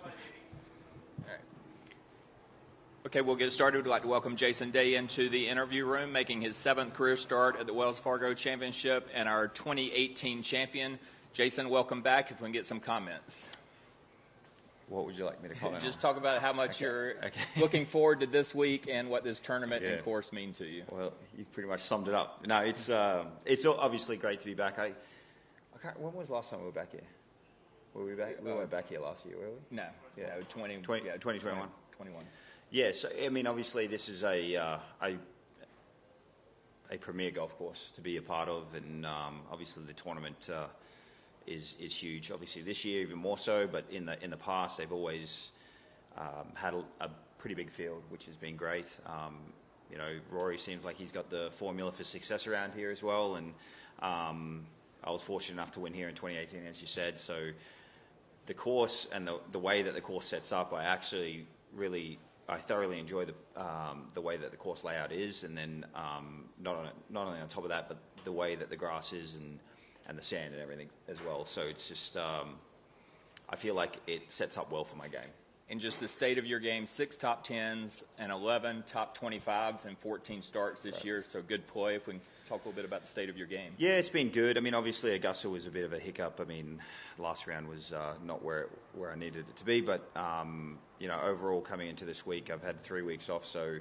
worries. All right. Okay, we'll get started. We'd like to welcome Jason Day into the interview room, making his 7th career start at the Wells Fargo Championship and our 2018 champion. Jason, welcome back. If we can get some comments. What would you like me to comment Just on? talk about how much you're looking forward to this week and what this tournament and course mean to you. Well, you've pretty much summed it up. No, it's obviously great to be back. When was the last time we were back here? Were we back? We weren't back here last year, were we? No. Yeah. 2021. 21. Yeah, so, I mean, obviously this is a premier golf course to be a part of, and obviously the tournament is huge. Obviously this year even more so, but in the past they've always had a pretty big field, which has been great. You know, Rory seems like he's got the formula for success around here as well, and I was fortunate enough to win here in 2018, as you said. So the course and the way that the course sets up, I thoroughly enjoy the way that the course layout is, and then not only on top of that, but the way that the grass is and the sand and everything as well. So it's just, I feel like it sets up well for my game. And just the state of your game, 6 top 10s and 11 top 25s and 14 starts this year, so good play. If we can talk a little bit about the state of your game. Yeah, it's been good. I mean, obviously Augusta was a bit of a hiccup. I mean, last round was not where I needed it to be, but you know, overall coming into this week, I've had 3 weeks off, so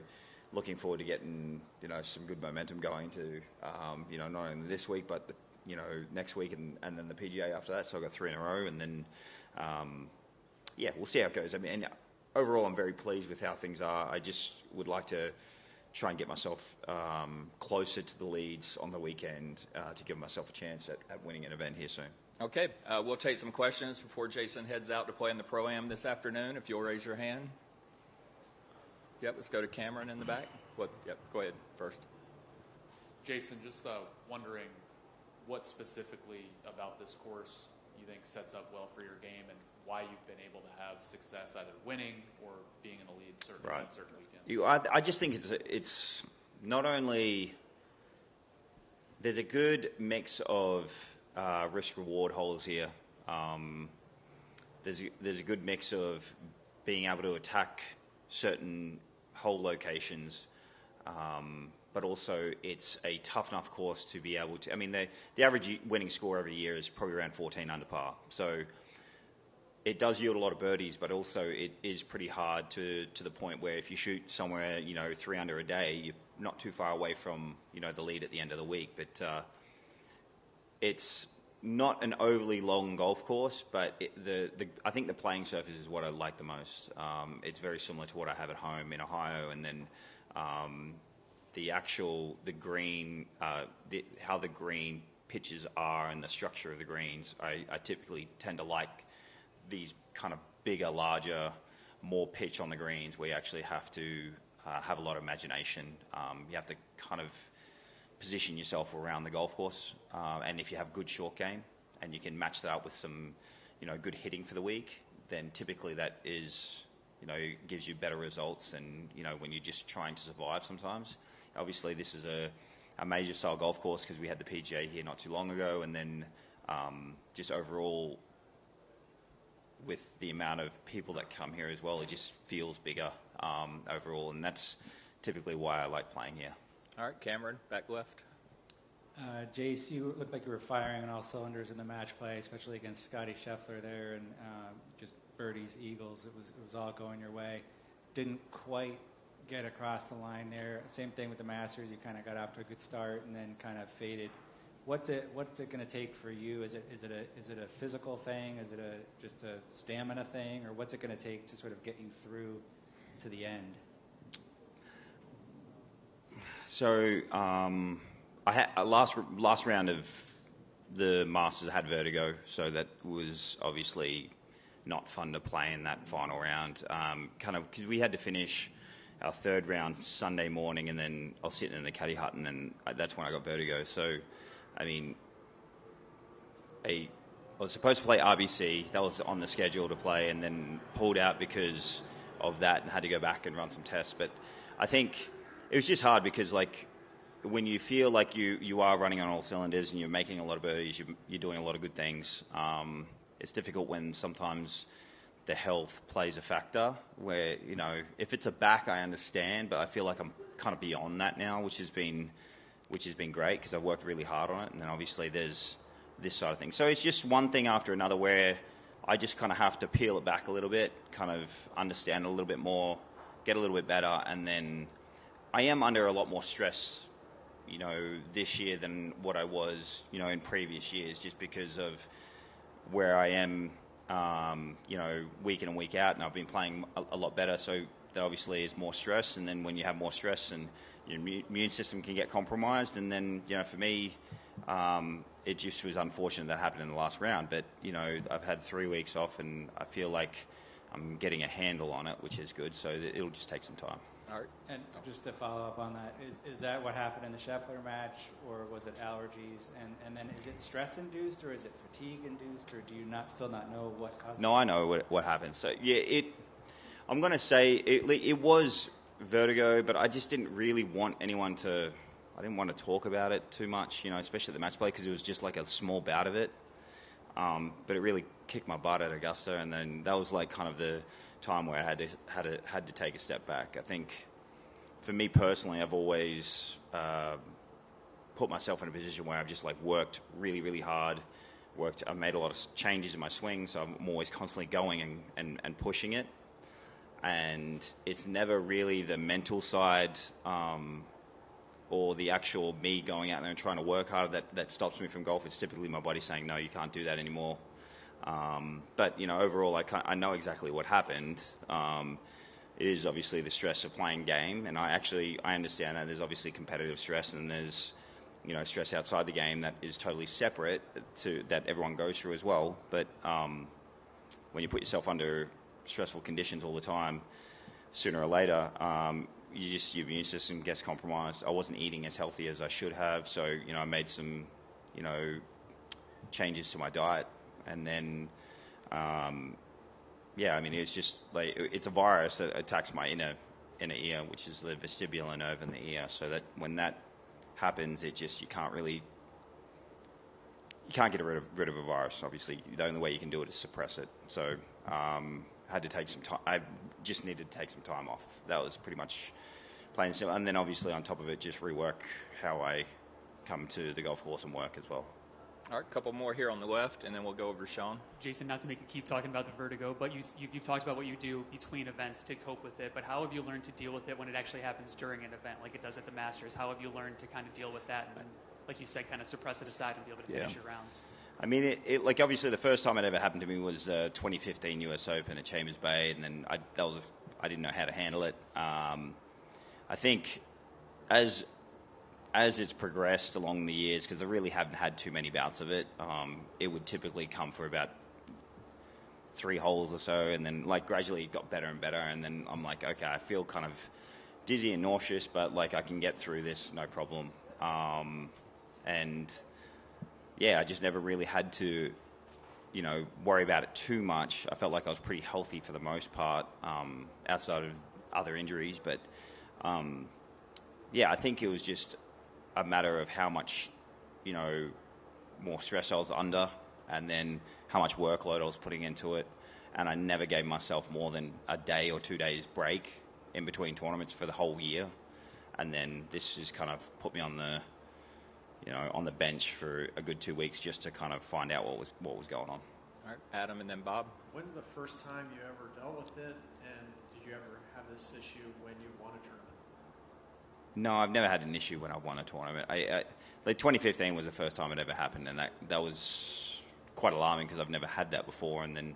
looking forward to getting, you know, some good momentum going to, you know, not only this week, but you know, next week and then the PGA after that. So I've got 3 in a row, and then yeah, we'll see how it goes. I mean, overall, I'm very pleased with how things are. I just would like to try and get myself closer to the leads on the weekend to give myself a chance at winning an event here soon. Okay, we'll take some questions before Jason heads out to play in the Pro-Am this afternoon. If you'll raise your hand. Yep, let's go to Cameron in the back. Yep, go ahead first. Jason, just wondering what specifically about this course you think sets up well for your game, and why you've been able to have success either winning or being in a lead on certain weekends. I just think it's not only there's a good mix of risk-reward holes here. There's a good mix of being able to attack certain hole locations, but also it's a tough enough course to be able to. I mean, the average winning score every year is probably around 14 under par. So it does yield a lot of birdies, but also it is pretty hard to the point where if you shoot somewhere, you know, 3 under a day, you're not too far away from, you know, the lead at the end of the week. But it's not an overly long golf course, but I think the playing surface is what I like the most. It's very similar to what I have at home in Ohio, and then the green, how the green pitches are and the structure of the greens. I typically tend to like these kind of bigger, larger, more pitch on the greens, where you actually have to have a lot of imagination. You have to kind of position yourself around the golf course, and if you have good short game and you can match that up with some, you know, good hitting for the week, then typically that is, you know, gives you better results than, you know, when you're just trying to survive sometimes. Obviously, this is a major style golf course because we had the PGA here not too long ago, and then just overall, with the amount of people that come here as well, it just feels bigger overall, and that's typically why I like playing here. All right, Cameron, back left. Jace, you looked like you were firing on all cylinders in the match play, especially against Scotty Scheffler there, and just birdies, eagles. It was all going your way. Didn't quite get across the line there. Same thing with the Masters. You kind of got off to a good start and then kind of faded. What's it going to take for you? Is it a physical thing? Is it just a stamina thing, or what's it going to take to sort of get you through to the end? So I had last round of the Masters, I had vertigo, so that was obviously not fun to play in that final round. Kind of because we had to finish our 3rd round Sunday morning, and then I was sitting in the caddy hut, and then that's when I got vertigo. So, I mean, I was supposed to play RBC. That was on the schedule to play, and then pulled out because of that and had to go back and run some tests. But I think it was just hard because, like, when you feel like you are running on all cylinders and you're making a lot of birdies, you're doing a lot of good things. It's difficult when sometimes the health plays a factor. Where, you know, if it's a back, I understand, but I feel like I'm kind of beyond that now, which has been great because I've worked really hard on it. And then obviously there's this side of things. So it's just one thing after another where I just kind of have to peel it back a little bit, kind of understand a little bit more, get a little bit better, and then I am under a lot more stress, you know, this year than what I was, you know, in previous years, just because of where I am, you know, week in and week out, and I've been playing a lot better, so that obviously is more stress, and then when you have more stress and your immune system can get compromised, and then, you know, for me, it just was unfortunate that happened in the last round, but, you know, I've had 3 weeks off, and I feel like I'm getting a handle on it, which is good, so it'll just take some time. All right. And just to follow up on that, is that what happened in the Scheffler match, or was it allergies? And then is it stress-induced, or is it fatigue-induced, or do you still not know what caused it? No, I know what happened. So, yeah, I'm going to say it was vertigo, but I just didn't really want anyone to... I didn't want to talk about it too much, you know, especially at the match play, because it was just like a small bout of it. But it really kicked my butt at Augusta, and then that was like kind of the time where I had to take a step back. I think for me personally, I've always put myself in a position where I've just like worked really, really hard. I've made a lot of changes in my swing, so I'm always constantly going and pushing it. And it's never really the mental side or the actual me going out there and trying to work harder that stops me from golf. It's typically my body saying, no, you can't do that anymore. But, you know, overall, I know exactly what happened. It is obviously the stress of playing game, and I understand that there's obviously competitive stress, and there's, you know, stress outside the game that is totally separate that everyone goes through as well. But when you put yourself under stressful conditions all the time, sooner or later, your immune system gets compromised. I wasn't eating as healthy as I should have, so, you know, I made some, you know, changes to my diet, and then, yeah, I mean, it's just like, it's a virus that attacks my inner ear, which is the vestibular nerve in the ear, so that when that happens, you can't get rid of a virus, obviously. The only way you can do it is suppress it. So, had to take some time. I just needed to take some time off. That was pretty much plain and simple. And then obviously on top of it, just rework how I come to the golf course and work as well. All right, a couple more here on the left, and then we'll go over to Sean. Jason, not to make you keep talking about the vertigo, but you've talked about what you do between events to cope with it, but how have you learned to deal with it when it actually happens during an event like it does at the Masters? How have you learned to kind of deal with that and then, like you said, kind of suppress it aside and be able to finish your rounds? I mean, like obviously the first time it ever happened to me was 2015 US Open at Chambers Bay, and then I didn't know how to handle it. I think as it's progressed along the years, because I really haven't had too many bouts of it, it would typically come for about 3 holes or so, and then like gradually it got better and better, and then I'm like, okay, I feel kind of dizzy and nauseous, but like I can get through this, no problem. And yeah, I just never really had to, you know, worry about it too much. I felt like I was pretty healthy for the most part, outside of other injuries. But yeah, I think it was just a matter of how much, you know, more stress I was under, and then how much workload I was putting into it. And I never gave myself more than a day or 2 days break in between tournaments for the whole year. And then this has kind of put me on the, you know, on the bench for a good 2 weeks just to kind of find out what was going on. All right, Adam and then Bob. When's the first time you ever dealt with it, and did you ever have this issue when you won a tournament? No, I've never had an issue when I've won a tournament. Like 2015 was the first time it ever happened, and that was quite alarming because I've never had that before. And then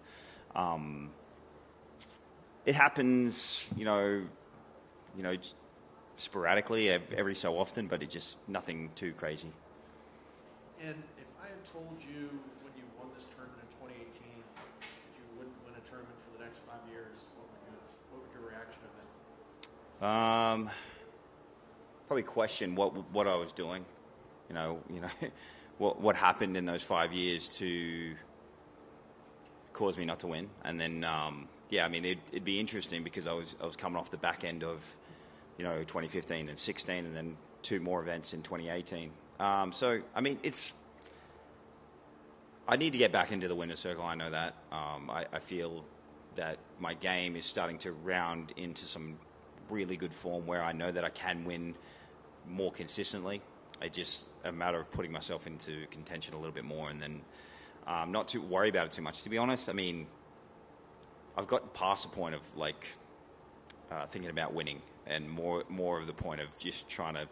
it happens, you know, sporadically every so often, but it's just nothing too crazy. And if I had told you when you won this tournament in 2018 that you wouldn't win a tournament for the next 5 years, what would your reaction have been? Probably question what I was doing, you know, what happened in those 5 years to cause me not to win. And then yeah, I mean it'd be interesting because I was coming off the back end of, you know, 2015 and 16, and then 2 more events in 2018. So, I mean, I need to get back into the winner's circle. I know that. I feel that my game is starting to round into some really good form where I know that I can win more consistently. It's just a matter of putting myself into contention a little bit more and then not to worry about it too much. To be honest, I mean, I've got past the point of like thinking about winning and more of the point of just trying to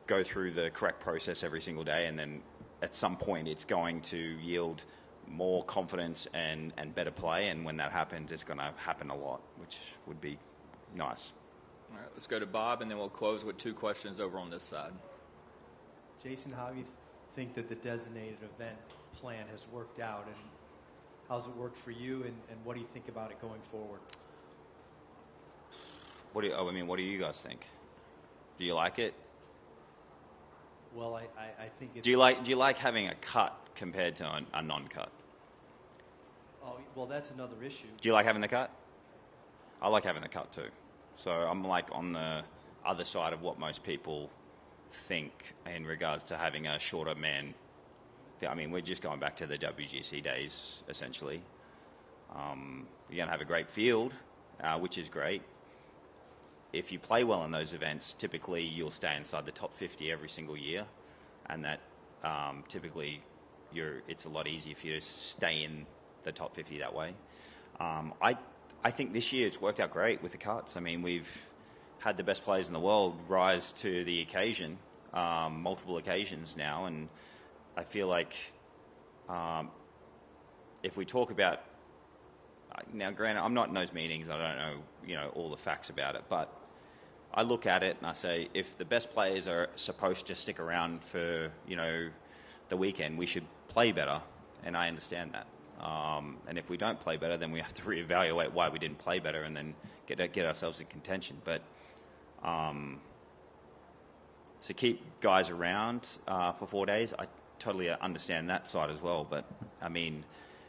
go through the correct process every single day, and then at some point it's going to yield more confidence and better play, and when that happens, it's going to happen a lot, which would be nice. All right, let's go to Bob, and then we'll close with 2 questions over on this side. Jason, how do you think that the designated event plan has worked out, and how's it worked for you, and what do you think about it going forward? What do you guys think? Do you like it? Well, I think it's... Do you like having a cut compared to a non-cut? Oh, well, that's another issue. Do you like having the cut? I like having the cut too. So I'm like on the other side of what most people think in regards to having a shorter man. I mean, we're just going back to the WGC days, essentially. You're going to have a great field, which is great. If you play well in those events, typically you'll stay inside the top 50 every single year, and that typically it's a lot easier for you to stay in the top 50 that way. I think this year it's worked out great with the cuts. I mean, we've had the best players in the world rise to the occasion, multiple occasions now, and I feel like if we talk about now, granted, I'm not in those meetings. I don't know, all the facts about it, but I look at it and I say, if the best players are supposed to stick around for, the weekend, we should play better, and I understand that. And if we don't play better, then we have to reevaluate why we didn't play better and then get ourselves in contention. But to keep guys around for 4 days, I totally understand that side as well. But, I mean,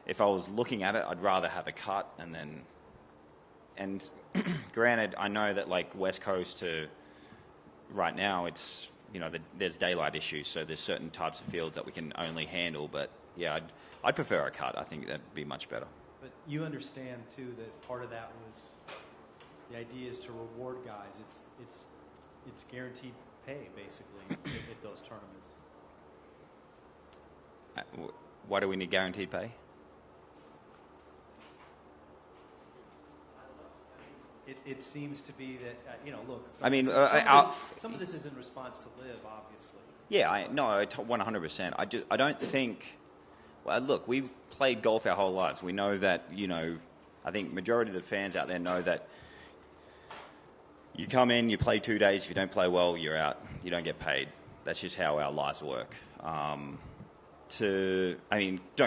if I was looking at it, I'd rather have a cut and granted, I know that like West Coast to right now, it's, there's daylight issues, so there's certain types of fields that we can only handle, but yeah, I'd prefer a cut. I think that'd be much better. But you understand too that part of that was the idea is to reward guys. It's guaranteed pay basically at those tournaments. Why do we need guaranteed pay? It seems to be that, look, some of this is in response to Live, obviously. Yeah, 100%. I don't think... Well, look, we've played golf our whole lives. We know that, I think majority of the fans out there know that you come in, you play 2 days, if you don't play well, you're out. You don't get paid. That's just how our lives work. Don't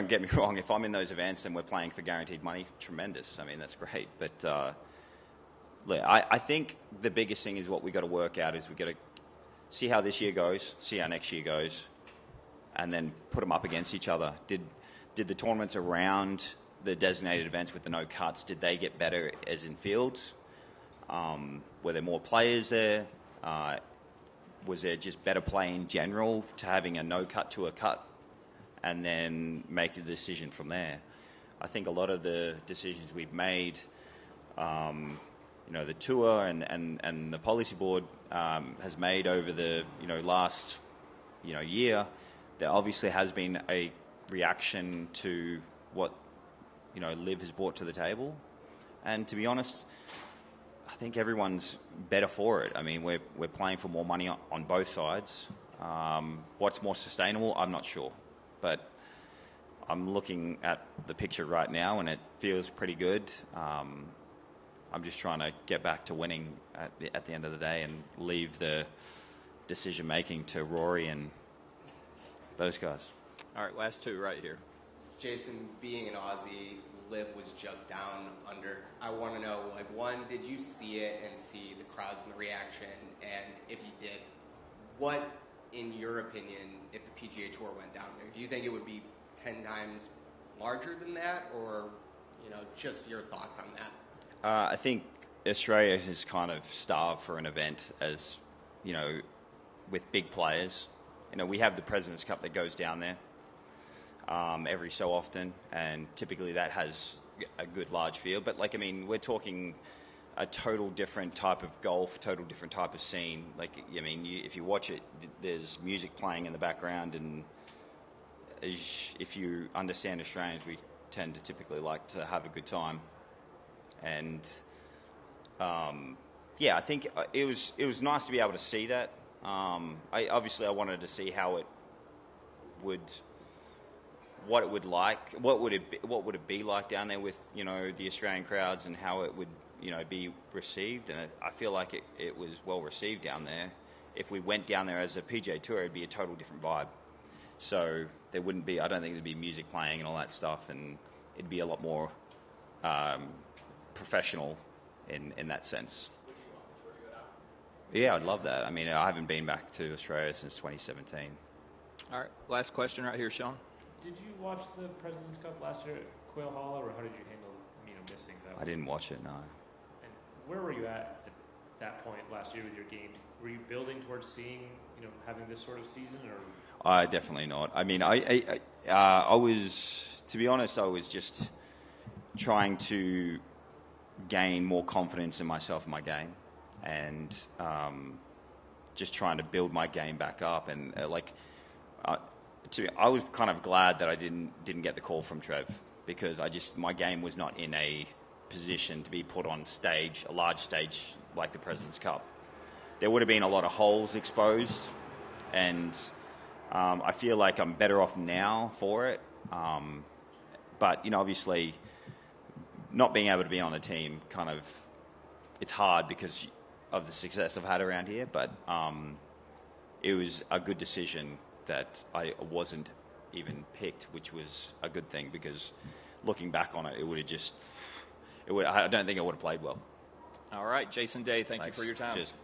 get me wrong, if I'm in those events and we're playing for guaranteed money, tremendous. I mean, that's great. But I think the biggest thing is what we've got to work out is we've got to see how this year goes, see how next year goes, and then put them up against each other. Did the tournaments around the designated events with the no cuts, did they get better as in fields? Were there more players there? Was there just better play in general to having a no cut to a cut and then make a decision from there? I think a lot of the decisions we've made, the tour and the policy board has made over the last year, there obviously has been a reaction to what Liv has brought to the table, and to be honest, I think everyone's better for it. I mean, we're playing for more money on both sides. What's more sustainable, I'm not sure, but I'm looking at the picture right now and it feels pretty good. I'm just trying to get back to winning at the end of the day and leave the decision making to Rory and those guys. All right, last 2 right here. Jason, being an Aussie, Liv was just down under. I want to know, one, did you see it and see the crowds and the reaction? And if you did, what, in your opinion, if the PGA Tour went down there, do you think it would be 10 times larger than that, or just your thoughts on that? I think Australia is kind of starved for an event as, with big players. We have the President's Cup that goes down there every so often, and typically that has, a good large field. But like, I mean, we're talking a total different type of golf, total different type of scene. Like, I mean, if you watch it, there's music playing in the background, and if you understand Australians, we tend to typically like to have a good time. And yeah, I think it was nice to be able to see that. I wanted to see how it would, what it would like, what would it be like down there with, you know, the Australian crowds, and how it would, you know, be received. And I feel like it was well received down there. If we went down there as a PGA Tour, it'd be a total different vibe. So there wouldn't be, I don't think there'd be music playing and all that stuff, and it'd be a lot more professional in that sense. Yeah, I'd love that. I mean, I haven't been back to Australia since 2017. All right, last question right here, Sean. Did you watch the President's Cup last year at Quail Hollow, or how did you handle, missing that? I didn't watch it, no. And where were you at that point last year with your game? Were you building towards seeing, having this sort of season, or? Definitely not. I mean, I was, to be honest, I was just trying to gain more confidence in myself and my game, and just trying to build my game back up. And I was kind of glad that I didn't get the call from Trev, because my game was not in a position to be put on stage, a large stage like the President's Cup. There would have been a lot of holes exposed, and I feel like I'm better off now for it. But obviously, not being able to be on a team it's hard because of the success I've had around here. But it was a good decision that I wasn't even picked, which was a good thing, because looking back on it, it would have I don't think I would have played well. All right, Jason Day, thank Thanks. you for your time. Cheers.